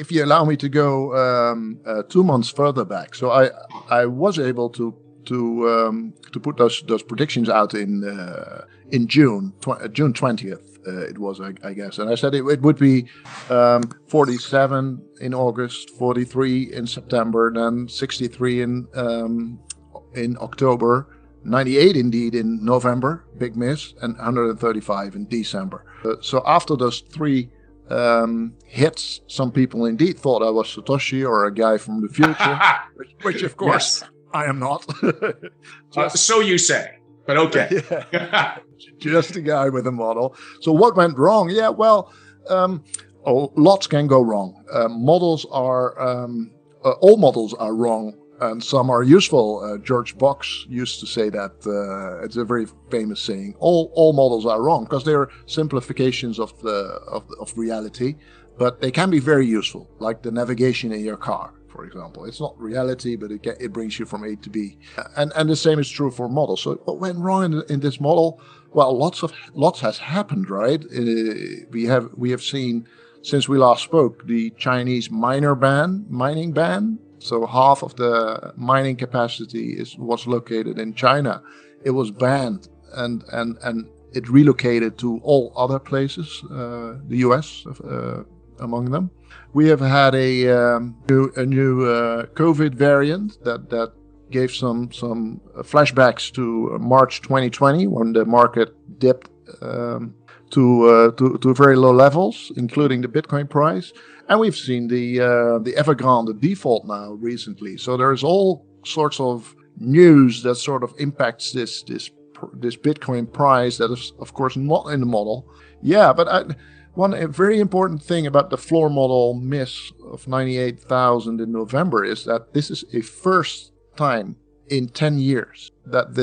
if you allow me to go 2 months further back, so I was able to put those predictions out in June 20th. It was, I guess, and I said it would be 47 in August, 43 in September, then 63 in October, 98 indeed in November, big miss, and 135 in December. So after those three hits, some people indeed thought I was Satoshi or a guy from the future, which of course yes. I am not. So you say, but okay. Yeah. Just a guy with a model. So what went wrong? Yeah, well, lots can go wrong. Models are, all models are wrong, and some are useful. George Box used to say that. It's a very famous saying. All models are wrong because they're simplifications of reality, but they can be very useful, like the navigation in your car, for example. It's not reality, but it brings you from A to B. And the same is true for models. So what went wrong in this model? Well, lots has happened, right? We have seen, since we last spoke, the Chinese mining ban. So half of the mining capacity was located in China. It was banned, and it relocated to all other places, the US among them. We have had a new COVID variant that gave some flashbacks to March 2020, when the market dipped to very low levels, including the Bitcoin price. And we've seen the Evergrande default now recently. So there's all sorts of news that sort of impacts this Bitcoin price that is, of course, not in the model. Yeah, but one very important thing about the floor model miss of 98,000 in November is that this is a first time in 10 years that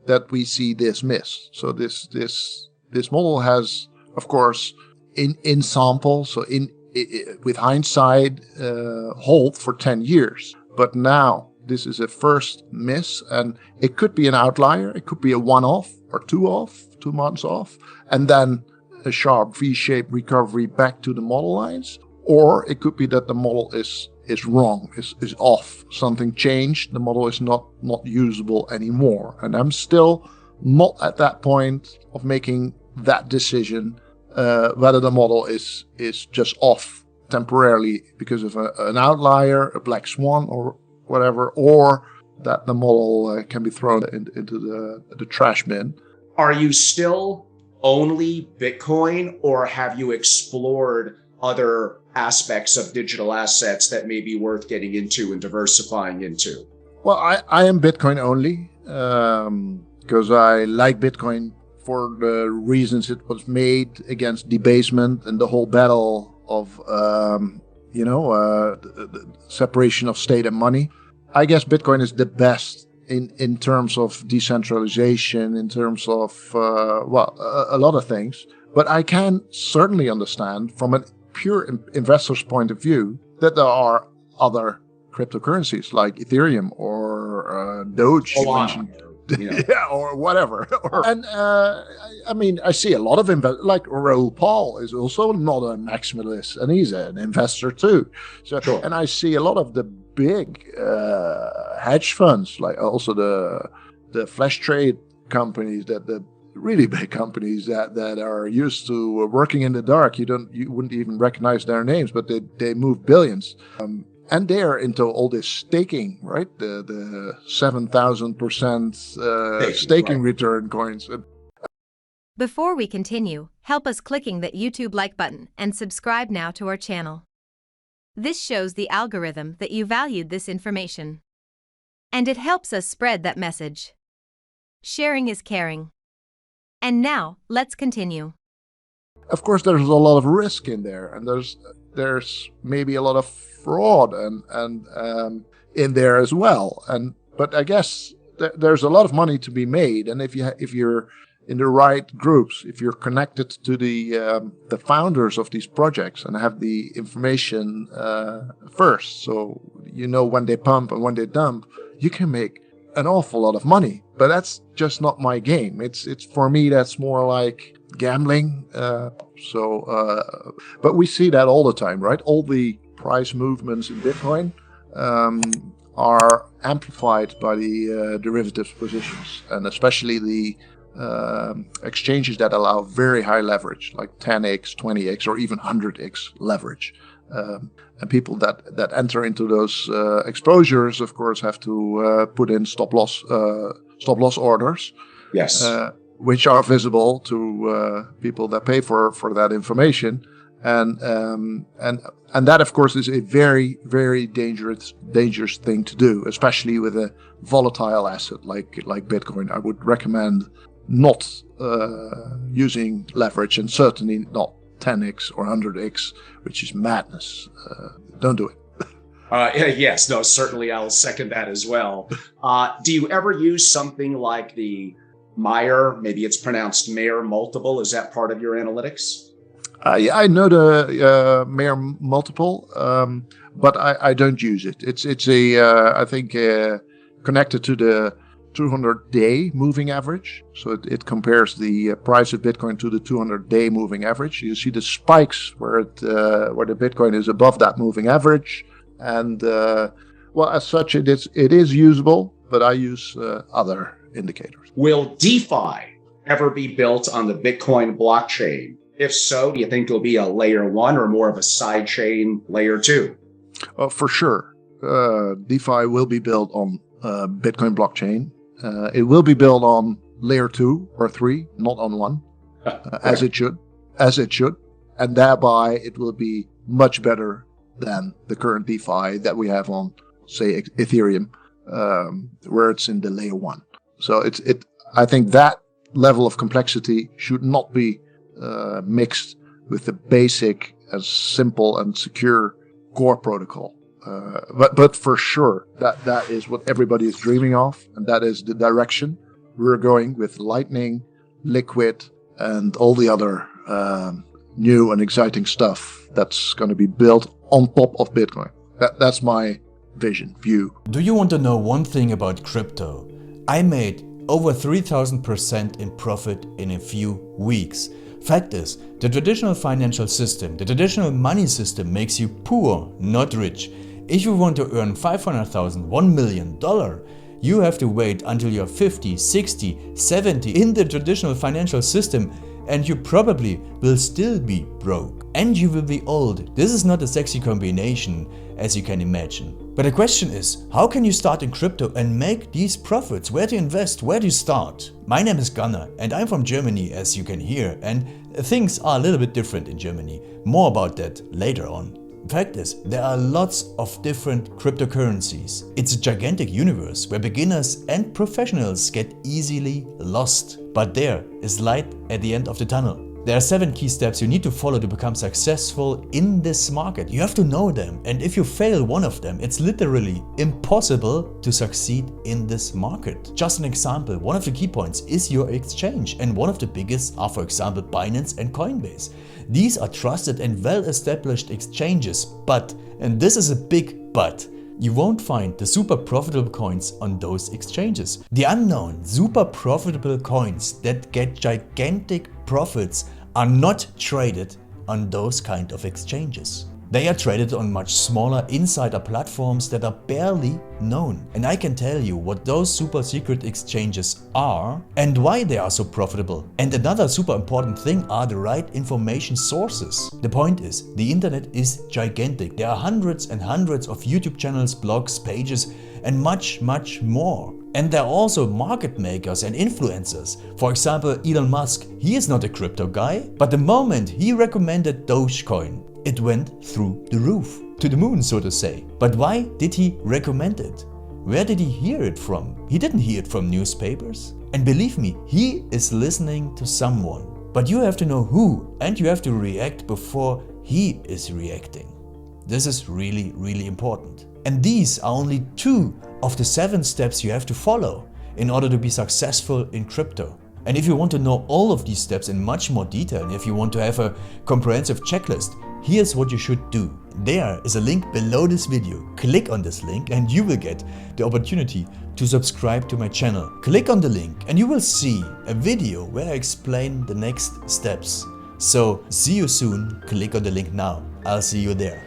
that we see this miss. So this model has, of course, in sample, so with hindsight, hold for 10 years. But now this is a first miss, and it could be an outlier. It could be a one-off or 2 months off, and then a sharp V-shaped recovery back to the model lines. Or it could be that the model is wrong, is off. Something changed. The model is not usable anymore. And I'm still not at that point of making that decision, whether the model is just off temporarily because of an outlier, a black swan or whatever, or that the model can be thrown into the trash bin. Are you still only Bitcoin, or have you explored other aspects of digital assets that may be worth getting into and diversifying into? Well, I am Bitcoin only because I like Bitcoin for the reasons it was made against debasement and the whole battle of, the separation of state and money. I guess Bitcoin is the best in terms of decentralization, in terms of, a lot of things. But I can certainly understand from a pure investor's point of view that there are other cryptocurrencies like Ethereum or Doge. Yeah, or whatever. I see a lot of like Raoul Paul is also not a maximalist, and he's an investor too. So, sure. And I see a lot of the big hedge funds, like also the flash trade companies, the really big companies that are used to working in the dark. You wouldn't even recognize their names, but they move billions. And they're into all this staking, right? The 7,000% staking return coins. Before we continue, help us clicking that YouTube like button and subscribe now to our channel. This shows the algorithm that you valued this information. And it helps us spread that message. Sharing is caring. And now, let's continue. Of course, there's a lot of risk in there, and there's maybe a lot of fraud and in there as well. But I guess there's a lot of money to be made, and if you're in the right groups, if you're connected to the founders of these projects and have the information first, so you know when they pump and when they dump, you can make an awful lot of money. But that's just not my game. It's for me, that's more like gambling. But we see that all the time, right? All the price movements in Bitcoin are amplified by the derivatives positions, and especially the exchanges that allow very high leverage, like 10x, 20x, or even 100x leverage. And people that enter into those exposures, of course, have to put in stop loss orders. Yes. Which are visible to people that pay for that information, and that, of course, is a very, very dangerous thing to do, especially with a volatile asset like Bitcoin. I would recommend not using leverage, and certainly not 10x or 100x, which is madness. Don't do it. Yes, no, certainly I'll second that as well. Do you ever use something like the Meyer, maybe it's pronounced Meyer multiple? Is that part of your analytics? Yeah, I know the Meyer multiple, but I don't use it. It's I think connected to the 200-day moving average. So it compares the price of Bitcoin to the 200-day moving average. You see the spikes where the Bitcoin is above that moving average, and as such, it is usable. But I use other indicators. Will DeFi ever be built on the Bitcoin blockchain? If so, do you think it'll be a layer 1 or more of a sidechain layer 2? For sure. DeFi will be built on Bitcoin blockchain. It will be built on layer 2 or 3, not on 1, as it should. And thereby it will be much better than the current DeFi that we have on, say, Ethereum, where it's in the layer 1. So I think that level of complexity should not be mixed with the basic, as simple and secure core protocol. But for sure, that is what everybody is dreaming of, and that is the direction we're going with Lightning, Liquid, and all the other new and exciting stuff that's going to be built on top of Bitcoin. That's my view. Do you want to know one thing about crypto? I made over 3,000% in profit in a few weeks. Fact is, the traditional financial system, the traditional money system makes you poor, not rich. If you want to earn $500,000, $1 million, you have to wait until you're 50, 60, 70 in the traditional financial system, and you probably will still be broke. And you will be old. This is not a sexy combination, as you can imagine. But the question is, how can you start in crypto and make these profits? Where to invest? Where to start? My name is Gunnar and I'm from Germany, as you can hear, and things are a little bit different in Germany. More about that later on. Fact is, there are lots of different cryptocurrencies. It's a gigantic universe where beginners and professionals get easily lost. But there is light at the end of the tunnel. There are 7 key steps you need to follow to become successful in this market. You have to know them, and if you fail one of them, it's literally impossible to succeed in this market. Just an example, one of the key points is your exchange, and one of the biggest are, for example, Binance and Coinbase. These are trusted and well-established exchanges, but, and this is a big but, you won't find the super profitable coins on those exchanges. The unknown super profitable coins that get gigantic profits are not traded on those kind of exchanges. They are traded on much smaller insider platforms that are barely known. And I can tell you what those super secret exchanges are and why they are so profitable. And another super important thing are the right information sources. The point is, the internet is gigantic. There are hundreds and hundreds of YouTube channels, blogs, pages, and much, much more. And there are also market makers and influencers. For example, Elon Musk, he is not a crypto guy, but the moment he recommended Dogecoin, it went through the roof, to the moon, so to say. But why did he recommend it? Where did he hear it from? He didn't hear it from newspapers. And believe me, he is listening to someone. But you have to know who, and you have to react before he is reacting. This is really, really important. And these are only 2 of the 7 steps you have to follow in order to be successful in crypto. And if you want to know all of these steps in much more detail, and if you want to have a comprehensive checklist, here's what you should do. There is a link below this video. Click on this link and you will get the opportunity to subscribe to my channel. Click on the link and you will see a video where I explain the next steps. So see you soon. Click on the link now. I'll see you there.